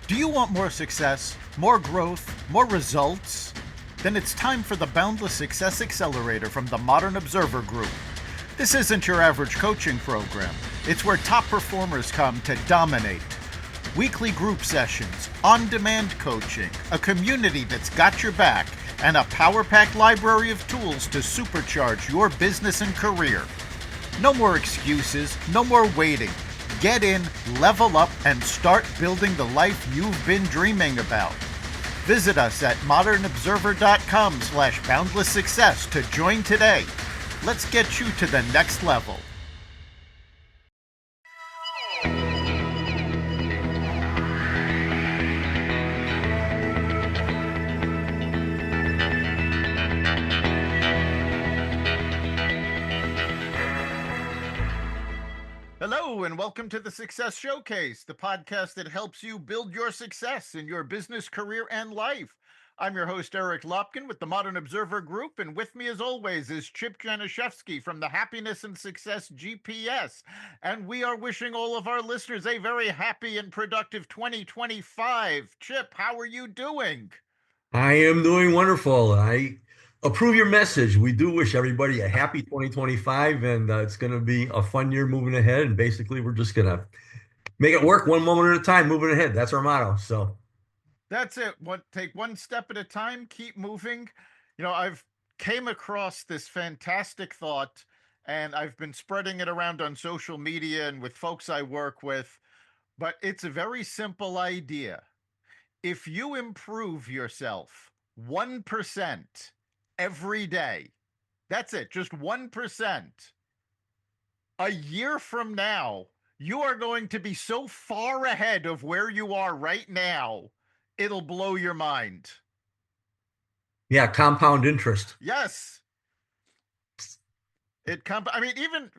Do you want more success, more growth, more results? Then it's time for the Boundless Success Accelerator from the Modern Observer Group. This isn't your average coaching program. It's where top performers come to dominate. Weekly group sessions, on-demand coaching, a community that's got your back, and a power-packed library of tools to supercharge your business and career. No more excuses, no more waiting. Get in, level up, and start building the life you've been dreaming about. Visit us at modernobserver.com/boundless success to join today. Let's get you to the next level. Hello, and welcome to the Success Showcase, the podcast that helps you build your success in your business, career, and life. I'm your host, Eric Lopkin, with the Modern Observer Group, and with me, as always, is Chip Janiszewski from the Happiness and Success GPS. And we are wishing all of our listeners a very happy and productive 2025. Chip, how are you doing? I am doing wonderful. I approve your message. We do wish everybody a happy 2025, and it's going to be a fun year moving ahead. And basically, we're just going to make it work one moment at a time, moving ahead. That's our motto. So, That's it. Take one step at a time, keep moving. I've came across this fantastic thought, and I've been spreading it around on social media and with folks I work with, but it's a very simple idea. If you improve yourself 1% every day, that's it, just 1%. A year from now, you are going to be so far ahead of where you are right now, it'll blow your mind. yeah, compound interest. Yes, I mean, even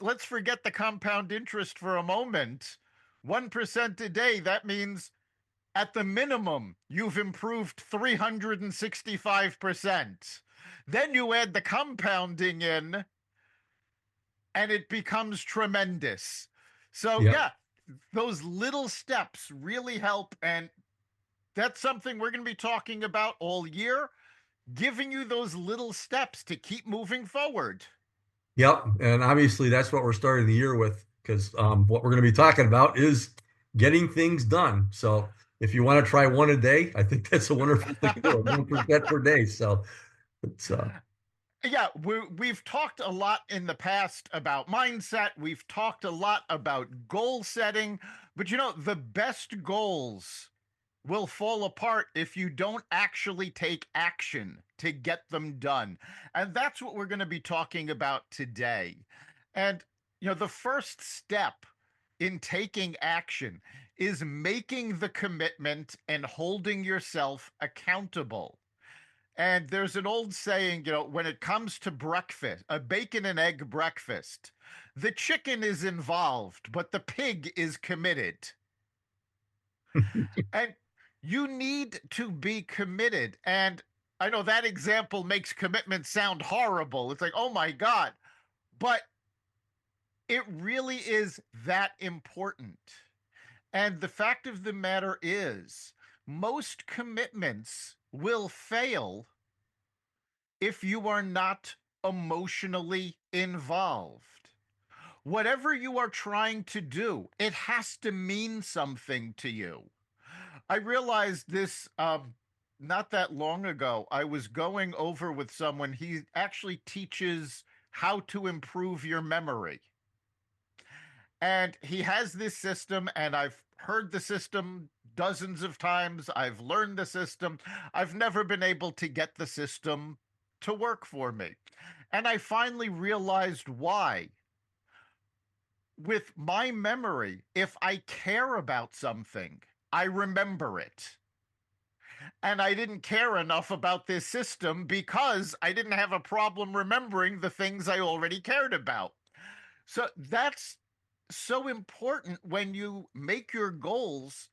let's forget the compound interest for a moment. 1% a day, that means at the minimum, you've improved 365%. Then you add the compounding in, and it becomes tremendous. So, Yeah. yeah, those little steps really help. And that's something we're going to be talking about all year, giving you those little steps to keep moving forward. Yep. And obviously, that's what we're starting the year with because what we're going to be talking about is getting things done. So, if you want to try one a day, I think that's a wonderful thing to do, 1% per day. So, it's Yeah, we've talked a lot in the past about mindset. We've talked a lot about goal setting, but the best goals will fall apart if you don't actually take action to get them done. And that's what we're going to be talking about today. And, the first step in taking action is making the commitment and holding yourself accountable. And there's an old saying, when it comes to breakfast, a bacon and egg breakfast, the chicken is involved, but the pig is committed. And you need to be committed. And I know that example makes commitment sound horrible. It's like, oh my God. But it really is that important. And the fact of the matter is, most commitments will fail if you are not emotionally involved. Whatever you are trying to do, it has to mean something to you. I realized this not that long ago. I was going over with someone. He actually teaches how to improve your memory. And he has this system, and I've heard the system dozens of times. I've learned the system. I've never been able to get the system to work for me. And I finally realized why. With my memory, if I care about something, I remember it. And I didn't care enough about this system because I didn't have a problem remembering the things I already cared about. So that's so important when you make your goals.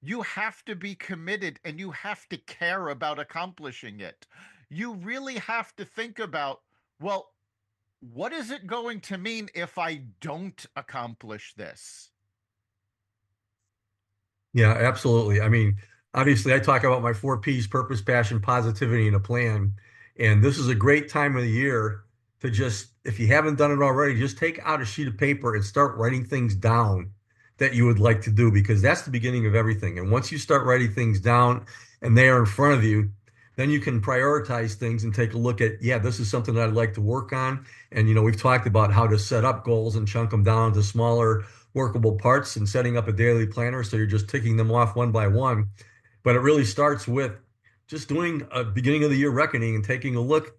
You have to be committed and you have to care about accomplishing it. You really have to think about, well, what is it going to mean if I don't accomplish this? Yeah, absolutely. I mean, obviously, I talk about my four P's: purpose, passion, positivity, and a plan. And this is a great time of the year to just, if you haven't done it already, just take out a sheet of paper and start writing things down that you would like to do, because that's the beginning of everything. And once you start writing things down and they are in front of you, then you can prioritize things and take a look at, yeah, this is something that I'd like to work on. And, we've talked about how to set up goals and chunk them down to smaller workable parts and setting up a daily planner so you're just ticking them off one by one. But it really starts with just doing a beginning of the year reckoning and taking a look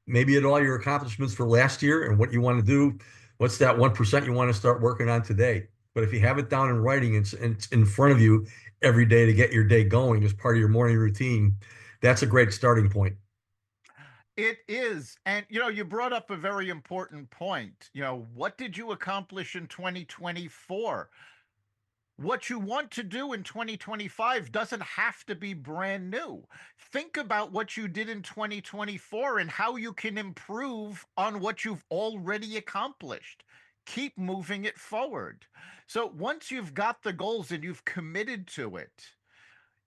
maybe at all your accomplishments for last year and what you want to do. What's that 1% you want to start working on today? But if you have it down in writing and it's in front of you every day to get your day going as part of your morning routine, that's a great starting point. It is. And, you brought up a very important point. What did you accomplish in 2024? What you want to do in 2025 doesn't have to be brand new. Think about what you did in 2024 and how you can improve on what you've already accomplished. Keep moving it forward. So once you've got the goals and you've committed to it,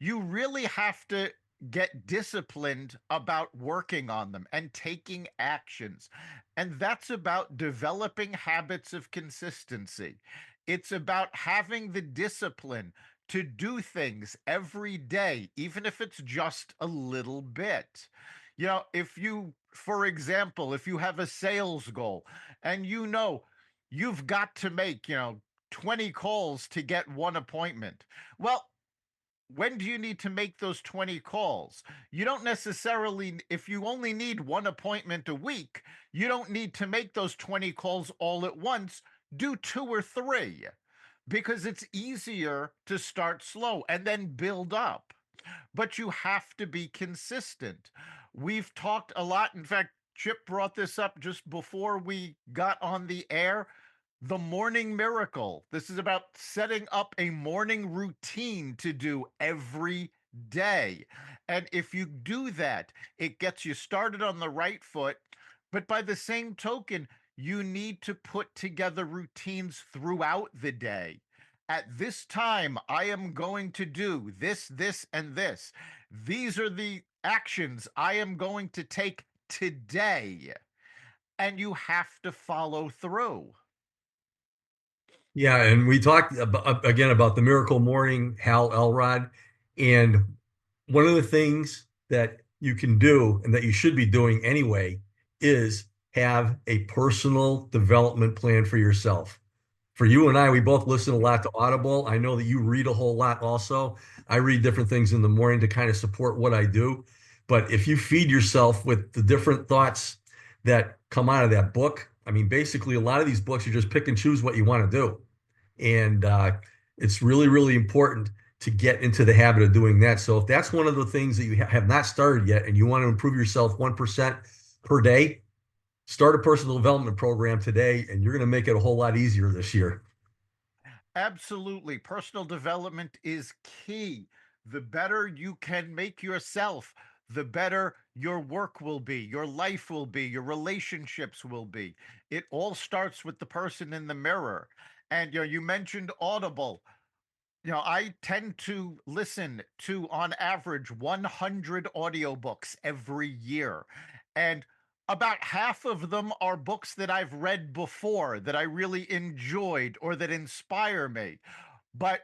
you really have to get disciplined about working on them and taking actions. And that's about developing habits of consistency. It's about having the discipline to do things every day, even if it's just a little bit. If you, for example, if you have a sales goal and you've got to make, 20 calls to get one appointment. Well, when do you need to make those 20 calls? You don't necessarily, if you only need one appointment a week, you don't need to make those 20 calls all at once. Do two or three because it's easier to start slow and then build up. But you have to be consistent. We've talked a lot. In fact, Chip brought this up just before we got on the air. The morning miracle. This is about setting up a morning routine to do every day. And if you do that, it gets you started on the right foot. But by the same token, you need to put together routines throughout the day. At this time, I am going to do this, this, and this. These are the actions I am going to take today. And you have to follow through. Yeah, and we talked again about the Miracle Morning, Hal Elrod, and one of the things that you can do and that you should be doing anyway is have a personal development plan for yourself. For you and I, we both listen a lot to Audible. I know that you read a whole lot also. I read different things in the morning to kind of support what I do. But if you feed yourself with the different thoughts that come out of that book, I mean, basically, a lot of these books, you just pick and choose what you want to do. And it's really, really important to get into the habit of doing that. So if that's one of the things that you have not started yet and you want to improve yourself 1% per day, start a personal development program today, and you're going to make it a whole lot easier this year. Absolutely. Personal development is key. The better you can make yourself, the better your work will be, your life will be, your relationships will be. It all starts with the person in the mirror. And you mentioned Audible. I tend to listen to on average 100 audiobooks every year. And about half of them are books that I've read before that I really enjoyed or that inspire me. But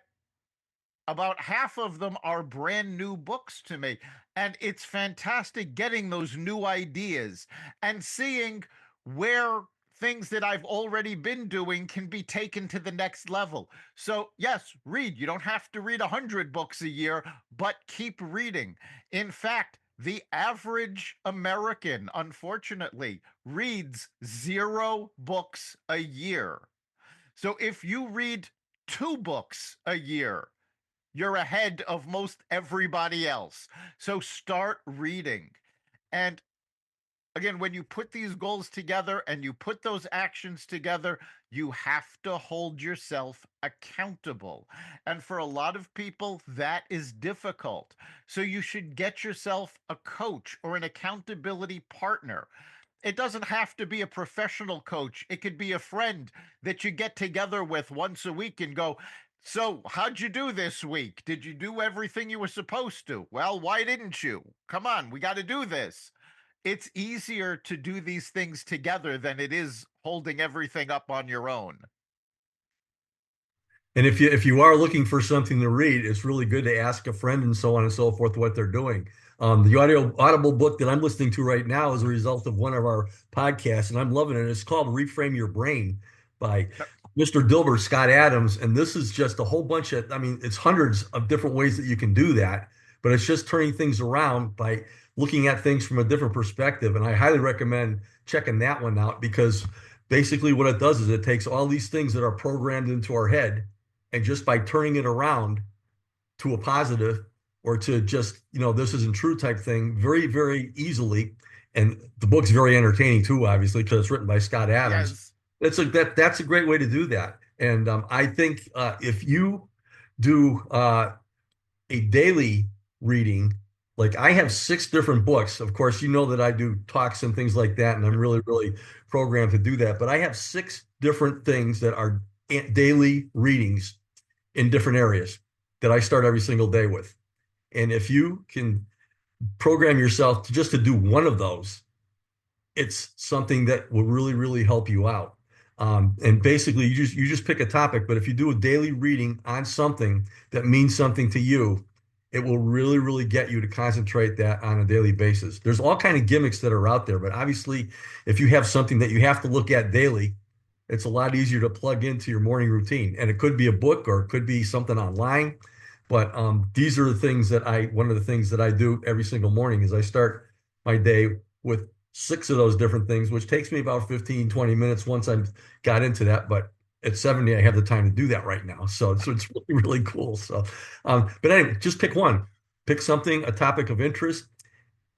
about half of them are brand new books to me. And it's fantastic getting those new ideas and seeing where things that I've already been doing can be taken to the next level. So, yes, read. You don't have to read 100 books a year, but keep reading. In fact, the average American, unfortunately, reads 0 books a year. So if you read 2 books a year, you're ahead of most everybody else. So start reading. And again, when you put these goals together and you put those actions together, you have to hold yourself accountable. And for a lot of people, that is difficult. So you should get yourself a coach or an accountability partner. It doesn't have to be a professional coach. It could be a friend that you get together with once a week and go, So, how'd you do this week? Did you do everything you were supposed to? Well, why didn't you? Come on, we got to do this. It's easier to do these things together than it is holding everything up on your own. And if you are looking for something to read, it's really good to ask a friend and so on and so forth what they're doing. The audible book that I'm listening to right now is a result of one of our podcasts, and I'm loving it. It's called Reframe Your Brain by Mr. Dilbert Scott Adams. And this is just a whole bunch of, I mean, it's hundreds of different ways that you can do that, but it's just turning things around by looking at things from a different perspective. And I highly recommend checking that one out because basically what it does is it takes all these things that are programmed into our head, and just by turning it around to a positive or to just, this isn't true type thing very, very easily. And the book's very entertaining too, obviously, because it's written by Scott Adams. Yes. That's a great way to do that. And I think if you do a daily reading, like I have 6 different books. Of course, you know that I do talks and things like that, and I'm really, really programmed to do that. But I have 6 different things that are daily readings in different areas that I start every single day with. And if you can program yourself to just to do one of those, it's something that will really, really help you out. And basically, you just pick a topic, but if you do a daily reading on something that means something to you, it will really, really get you to concentrate that on a daily basis. There's all kind of gimmicks that are out there, but obviously, if you have something that you have to look at daily, it's a lot easier to plug into your morning routine. And it could be a book or it could be something online. But these are the things that one of the things that I do every single morning is I start my day with 6 of those different things, which takes me about 15, 20 minutes once I've got into that. But at 70, I have the time to do that right now. So it's really, really cool. So, but anyway, just pick one, pick something, a topic of interest.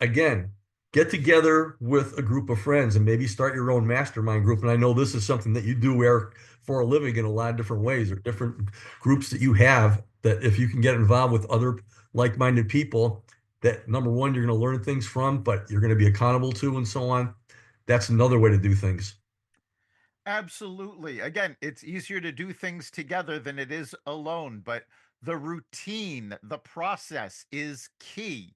Again, get together with a group of friends and maybe start your own mastermind group. And I know this is something that you do, Eric, for a living in a lot of different ways or different groups that you have that if you can get involved with other like-minded people that number one, you're going to learn things from, but you're going to be accountable to and so on. That's another way to do things. Absolutely. Again, it's easier to do things together than it is alone, but the routine, the process is key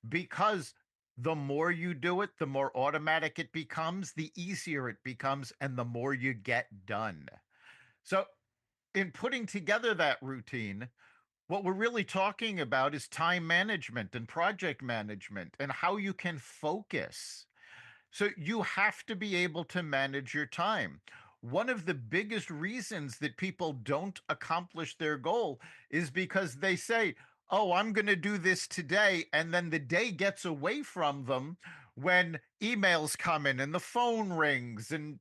because the more you do it, the more automatic it becomes, the easier it becomes, and the more you get done. So, in putting together that routine, what we're really talking about is time management and project management and how you can focus. So you have to be able to manage your time. One of the biggest reasons that people don't accomplish their goal is because they say, "Oh, I'm going to do this today." And then the day gets away from them when emails come in and the phone rings and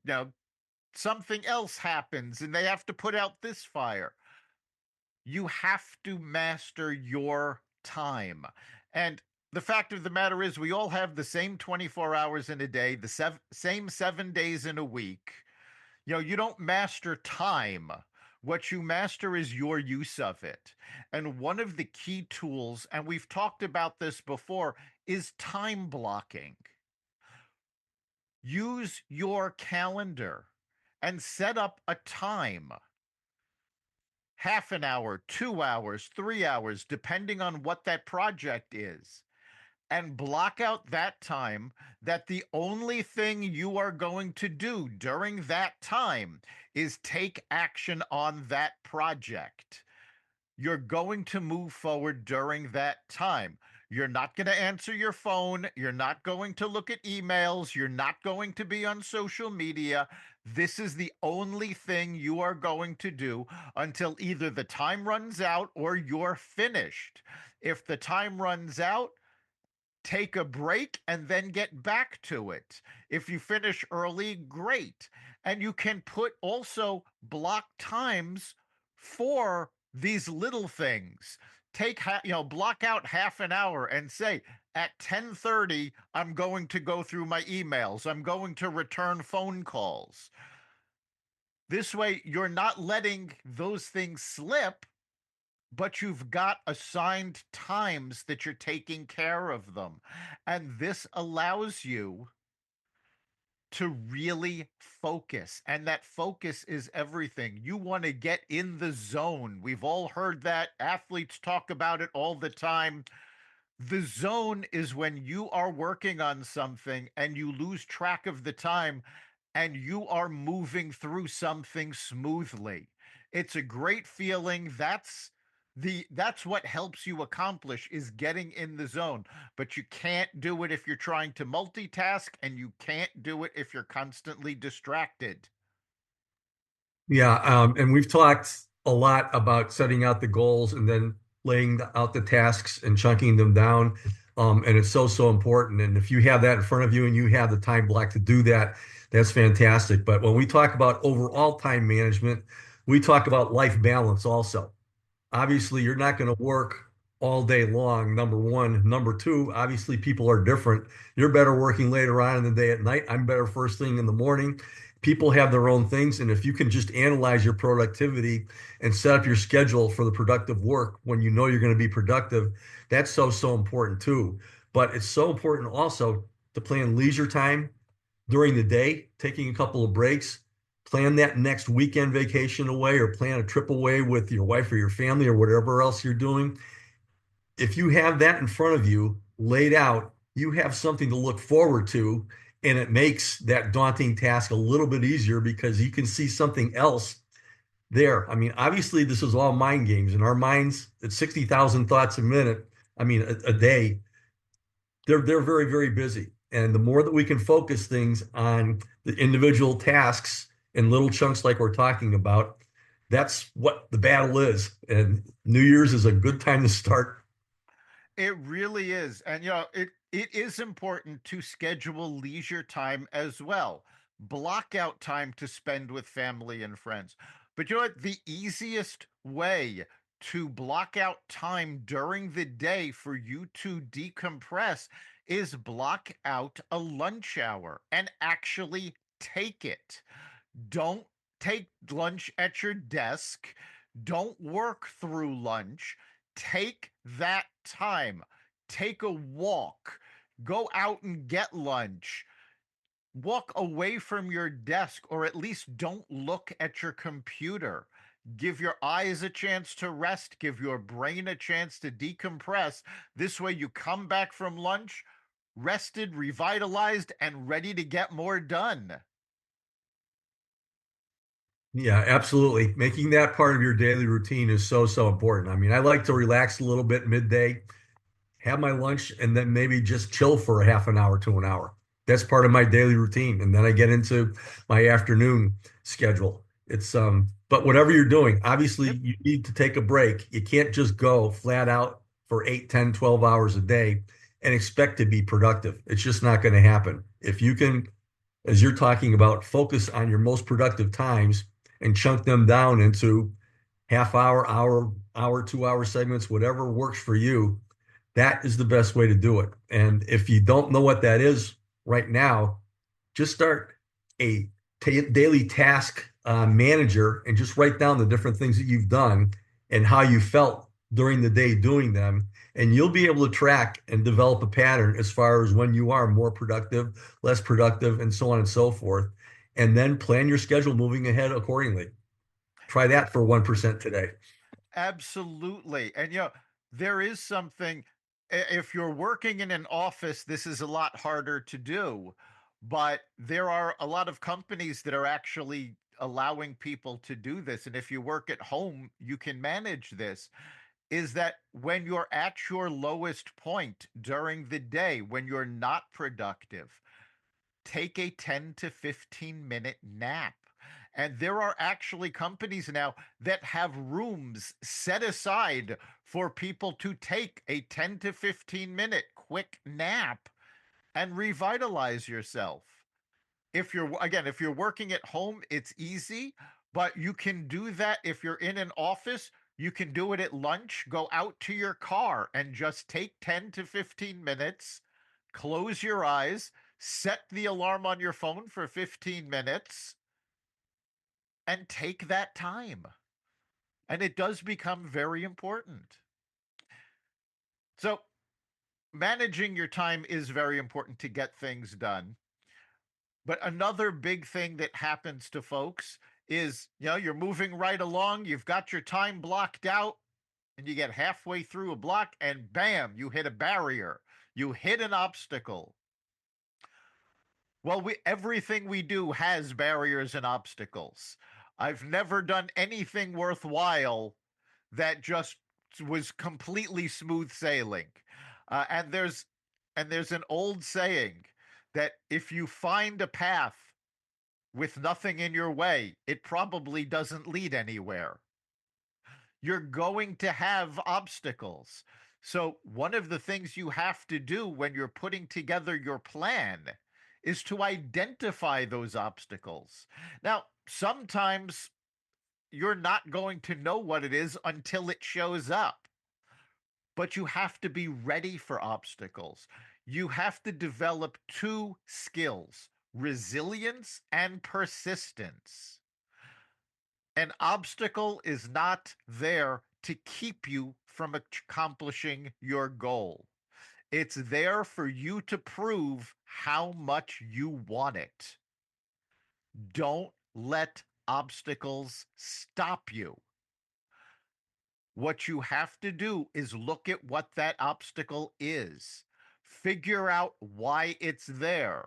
something else happens and they have to put out this fire. You have to master your time. And the fact of the matter is, we all have the same 24 hours in a day, the same 7 days in a week. You don't master time. What you master is your use of it. And one of the key tools, and we've talked about this before, is time blocking. Use your calendar and set up a time, half an hour, 2 hours, 3 hours, depending on what that project is, and block out that time that the only thing you are going to do during that time is take action on that project. You're going to move forward during that time. You're not going to answer your phone. You're not going to look at emails. You're not going to be on social media. This is the only thing you are going to do until either the time runs out or you're finished. If the time runs out, take a break and then get back to it. If you finish early, great. And you can put also block times for these little things. Block out half an hour and say at 10:30 I'm going to go through my emails. I'm going to return phone calls. This way you're not letting those things slip, but you've got assigned times that you're taking care of them. And this allows you to really focus. And that focus is everything. You want to get in the zone. We've all heard that. Athletes talk about it all the time. The zone is when you are working on something and you lose track of the time and you are moving through something smoothly. It's a great feeling. That's what helps you accomplish is getting in the zone. But you can't do it if you're trying to multitask, and you can't do it if you're constantly distracted. Yeah, and we've talked a lot about setting out the goals and then laying out the tasks and chunking them down. And it's so, so important. And if you have that in front of you and you have the time block to do that, that's fantastic. But when we talk about overall time management, we talk about life balance also. Obviously, you're not going to work all day long, number one. Number two, obviously, people are different. You're better working later on in the day at night. I'm better first thing in the morning. People have their own things. And if you can just analyze your productivity and set up your schedule for the productive work when you know you're going to be productive, that's so, so important too. But it's so important also to plan leisure time during the day, taking a couple of breaks, plan that next weekend vacation away or plan a trip away with your wife or your family or whatever else you're doing. If you have that in front of you laid out, you have something to look forward to. And it makes that daunting task a little bit easier because you can see something else there. I mean, obviously, this is all mind games, and our minds at 60,000 thoughts a minute, I mean, a day, they're very, very busy. And the more that we can focus things on the individual tasks in little chunks like we're talking about, that's what the battle is. And New Year's is a good time to start. It really is. And it is important to schedule leisure time as well. Block out time to spend with family and friends. But you know what? The easiest way to block out time during the day for you to decompress is block out a lunch hour and actually take it. Don't take lunch at your desk. Don't work through lunch. Take that time. Take a walk. Go out and get lunch. Walk away from your desk, or at least don't look at your computer. Give your eyes a chance to rest. Give your brain a chance to decompress. This way, you come back from lunch rested, revitalized, and ready to get more done. Yeah, absolutely. Making that part of your daily routine is so, so important. I mean, I like to relax a little bit midday, have my lunch, and then maybe just chill for a half an hour to an hour. That's part of my daily routine. And then I get into my afternoon schedule. But whatever you're doing, obviously Yep. you need to take a break. You can't just go flat out for 8, 10, 12 hours a day and expect to be productive. It's just not going to happen. If you can, as you're talking about, focus on your most productive times and chunk them down into half hour, hour, 2 hour segments, whatever works for you, that is the best way to do it. And if you don't know what that is right now, just start a daily task manager and just write down the different things that you've done and how you felt during the day doing them. And you'll be able to track and develop a pattern as far as when you are more productive, less productive, and so on and so forth. And then plan your schedule moving ahead accordingly. Try that for 1% today. Absolutely. And there is something, if you're working in an office, this is a lot harder to do. But there are a lot of companies that are actually allowing people to do this. And if you work at home, you can manage this. Is that when you're at your lowest point during the day, when you're not productive, take a 10 to 15-minute nap. And there are actually companies now that have rooms set aside for people to take a 10 to 15-minute quick nap and revitalize yourself. If you're working at home, it's easy, but you can do that if you're in an office. You can do it at lunch. Go out to your car and just take 10 to 15 minutes, close your eyes, set the alarm on your phone for 15 minutes, and take that time. And it does become very important. So, managing your time is very important to get things done. But another big thing that happens to folks is, you're moving right along, you've got your time blocked out, and you get halfway through a block, and bam, you hit a barrier. You hit an obstacle. Well, everything we do has barriers and obstacles. I've never done anything worthwhile that just was completely smooth sailing. And there's an old saying that if you find a path with nothing in your way, it probably doesn't lead anywhere. You're going to have obstacles. So, one of the things you have to do when you're putting together your plan is to identify those obstacles. Now, sometimes you're not going to know what it is until it shows up, but you have to be ready for obstacles. You have to develop two skills: resilience and persistence. An obstacle is not there to keep you from accomplishing your goal. It's there for you to prove how much you want it. Don't let obstacles stop you. What you have to do is look at what that obstacle is, figure out why it's there.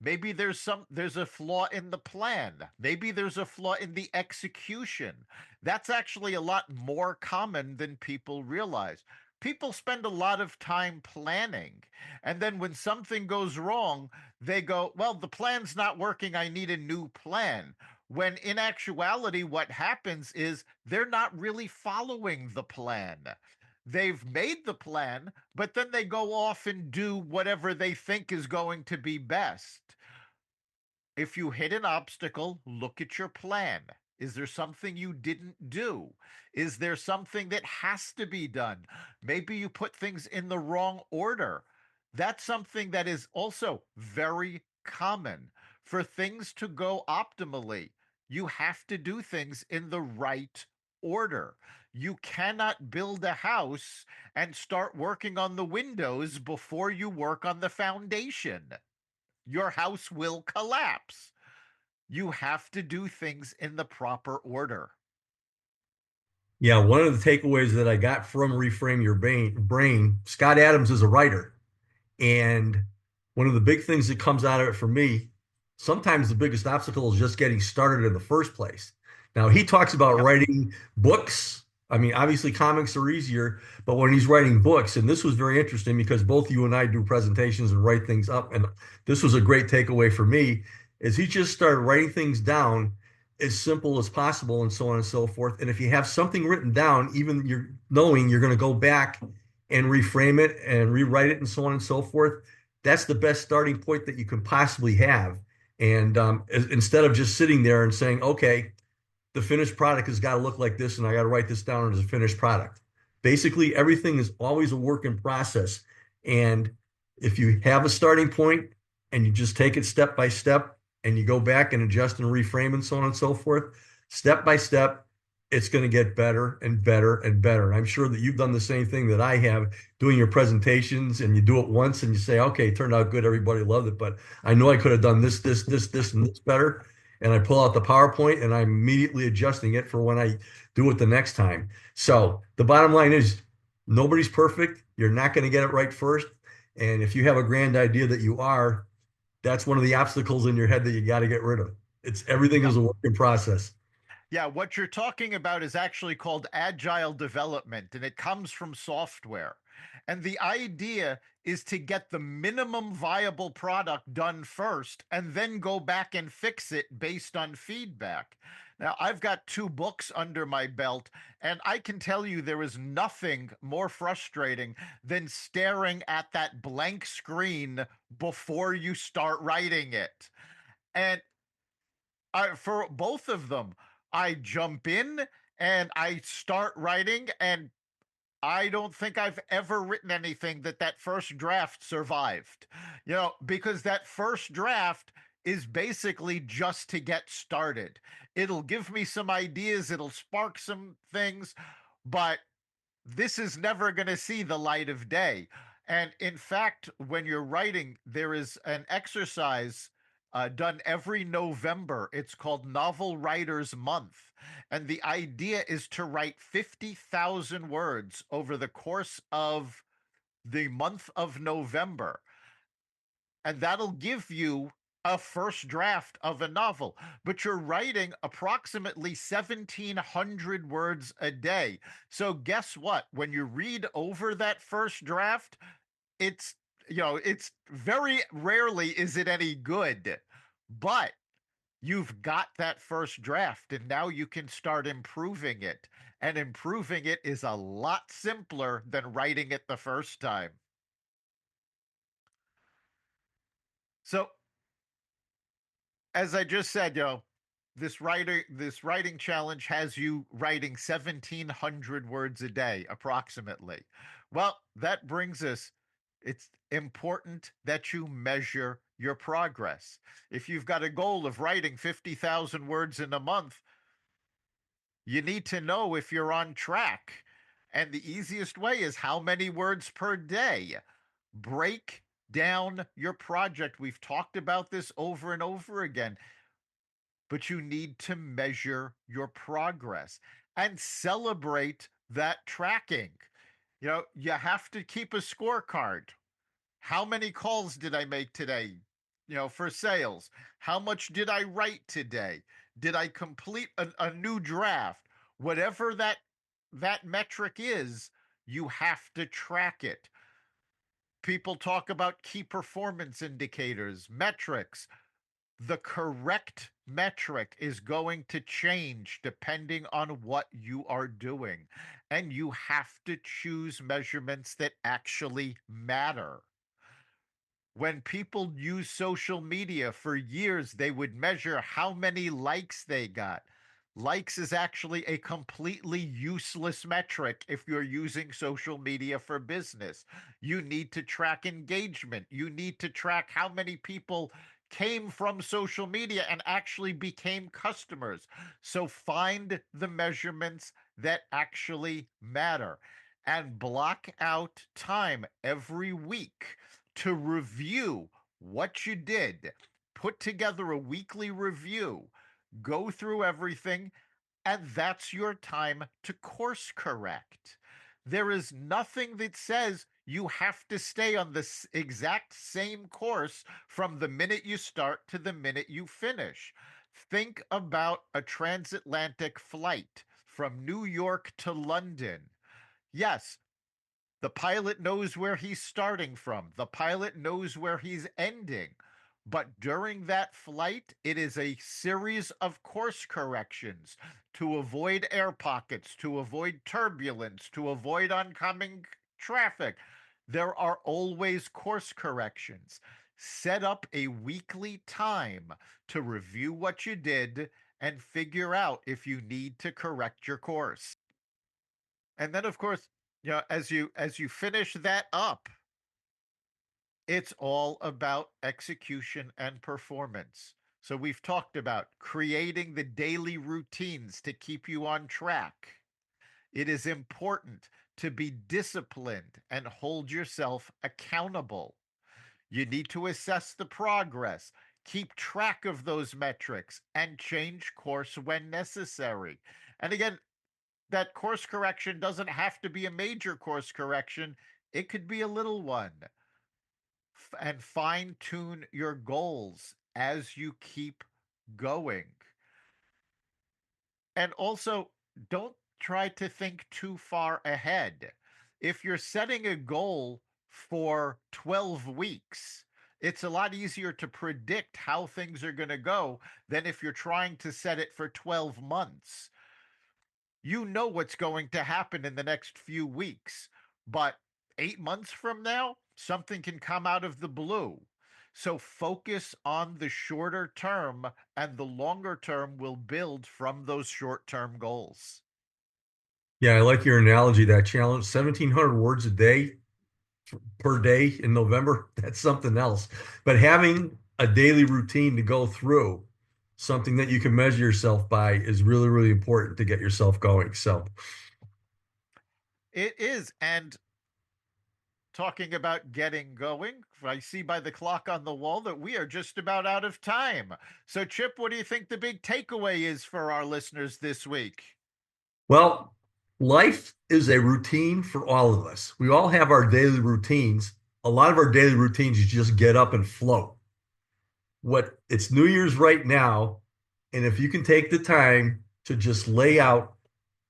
Maybe there's a flaw in the plan. Maybe there's a flaw in the execution. That's actually a lot more common than people realize. People spend a lot of time planning, and then when something goes wrong, they go, "Well, the plan's not working. I need a new plan." When in actuality, what happens is they're not really following the plan. They've made the plan, but then they go off and do whatever they think is going to be best. If you hit an obstacle, look at your plan. Is there something you didn't do? Is there something that has to be done? Maybe you put things in the wrong order. That's something that is also very common. For things to go optimally, you have to do things in the right order. You cannot build a house and start working on the windows before you work on the foundation. Your house will collapse. You have to do things in the proper order. Yeah, one of the takeaways that I got from Reframe Your Brain, Scott Adams is a writer. And one of the big things that comes out of it for me, sometimes the biggest obstacle is just getting started in the first place. Now, he talks about Yep. writing books. I mean, obviously, comics are easier, but when he's writing books, and this was very interesting because both you and I do presentations and write things up, and this was a great takeaway for me, is he just started writing things down as simple as possible and so on and so forth. And if you have something written down, even you're knowing you're going to go back and reframe it and rewrite it and so on and so forth, that's the best starting point that you can possibly have. And instead of just sitting there and saying, okay, the finished product has got to look like this and I got to write this down as a finished product. Basically, everything is always a work in process. And if you have a starting point and you just take it step by step and you go back and adjust and reframe and so on and so forth, step by step, it's going to get better and better and better. And I'm sure that you've done the same thing that I have doing your presentations, and you do it once and you say, okay, it turned out good. Everybody loved it, but I know I could have done this, and this better. And I pull out the PowerPoint and I'm immediately adjusting it for when I do it the next time. So the bottom line is nobody's perfect. You're not going to get it right first. And if you have a grand idea that you are, that's one of the obstacles in your head that you got to get rid of. It's everything Yep. is a work in process. Yeah, what you're talking about is actually called agile development, and it comes from software. And the idea is to get the minimum viable product done first and then go back and fix it based on feedback. Now, I've got two books under my belt, and I can tell you there is nothing more frustrating than staring at that blank screen before you start writing it. And for both of them, I jump in and I start writing, and I don't think I've ever written anything that first draft survived. Because that first draft is basically just to get started. It'll give me some ideas, it'll spark some things, but this is never going to see the light of day. And in fact, when you're writing, there is an exercise done every November. It's called Novel Writers Month. And the idea is to write 50,000 words over the course of the month of November. And that'll give you a first draft of a novel. But you're writing approximately 1,700 words a day. So, guess what? When you read over that first draft, it's it's very rarely is it any good, but you've got that first draft and now you can start improving it, and improving it is a lot simpler than writing it the first time. So, as I just said, this writing challenge has you writing 1,700 words a day approximately. Well, that brings us, it's important that you measure your progress. If you've got a goal of writing 50,000 words in a month, you need to know if you're on track. And the easiest way is how many words per day. Break down your project. We've talked about this over and over again, but you need to measure your progress and celebrate that tracking. You have to keep a scorecard. How many calls did I make today? For sales. How much did I write today? Did I complete a new draft? Whatever that metric is, you have to track it. People talk about key performance indicators, metrics. The correct metric is going to change depending on what you are doing. And you have to choose measurements that actually matter. When people use social media for years, they would measure how many likes they got. Likes is actually a completely useless metric if you're using social media for business. You need to track engagement. You need to track how many people came from social media and actually became customers. So find the measurements that actually matter and block out time every week to review what you did. Put together a weekly review, go through everything, and that's your time to course correct. There is nothing that says you have to stay on the exact same course from the minute you start to the minute you finish. Think about a transatlantic flight from New York to London. Yes, the pilot knows where he's starting from. The pilot knows where he's ending. But during that flight, it is a series of course corrections to avoid air pockets, to avoid turbulence, to avoid oncoming traffic. There are always course corrections. Set up a weekly time to review what you did and figure out if you need to correct your course. And then, of course, as you finish that up, it's all about execution and performance. So we've talked about creating the daily routines to keep you on track. It is important to be disciplined and hold yourself accountable. You need to assess the progress, keep track of those metrics, and change course when necessary. And again, that course correction doesn't have to be a major course correction, it could be a little one. And fine tune your goals as you keep going. And also, don't try to think too far ahead. If you're setting a goal for 12 weeks, it's a lot easier to predict how things are going to go than if you're trying to set it for 12 months. You know what's going to happen in the next few weeks, but 8 months from now, something can come out of the blue. So focus on the shorter term, and the longer term will build from those short term goals. Yeah, I like your analogy, that challenge, 1,700 words a day per day in November. That's something else. But having a daily routine to go through, something that you can measure yourself by, is really, really important to get yourself going. So, It is. And talking about getting going. I see by the clock on the wall that we are just about out of time. So, Chip, what do you think the big takeaway is for our listeners this week? Well, life is a routine for all of us. We all have our daily routines. A lot of our daily routines, you just get up and float. What it's New Year's right now, and if you can take the time to just lay out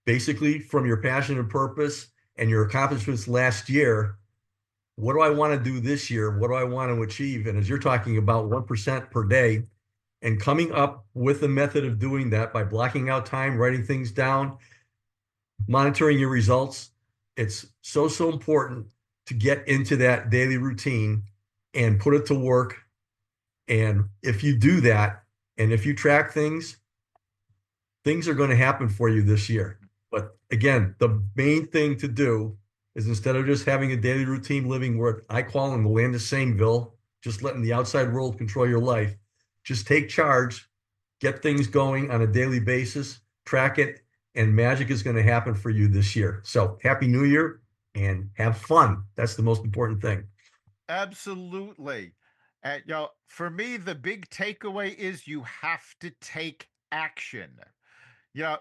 basically from your passion and purpose and your accomplishments last year, what do I want to do this year? What do I want to achieve? And as you're talking about 1% per day and coming up with a method of doing that by blocking out time, writing things down, monitoring your results, it's so important to get into that daily routine and put it to work. And if you do that, and if you track things, things are going to happen for you this year. But again, the main thing to do is instead of just having a daily routine living where I call in the land of Saneville, just letting the outside world control your life, just take charge, get things going on a daily basis, track it, and magic is going to happen for you this year. So happy New Year and have fun. That's the most important thing. Absolutely. And, for me, the big takeaway is you have to take action. You know,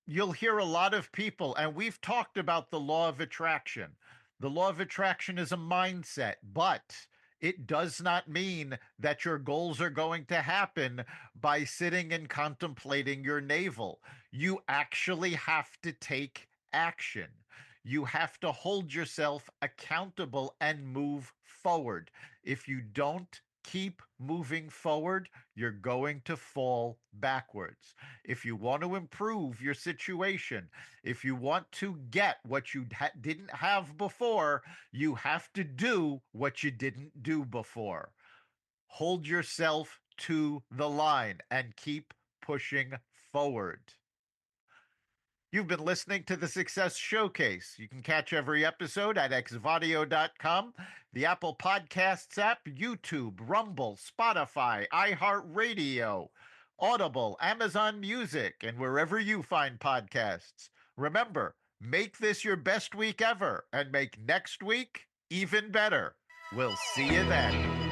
you'll hear a lot of people, and we've talked about the law of attraction. The law of attraction is a mindset, but it does not mean that your goals are going to happen by sitting and contemplating your navel. You actually have to take action. You have to hold yourself accountable and move forward. If you don't keep moving forward, you're going to fall backwards. If you want to improve your situation, if you want to get what you didn't have before, you have to do what you didn't do before. Hold yourself to the line and keep pushing forward. You've been listening to the Success Showcase. You can catch every episode at xvadio.com, the Apple Podcasts app, YouTube, Rumble, Spotify, iHeartRadio, Audible, Amazon Music, and wherever you find podcasts. Remember, make this your best week ever and make next week even better. We'll see you then.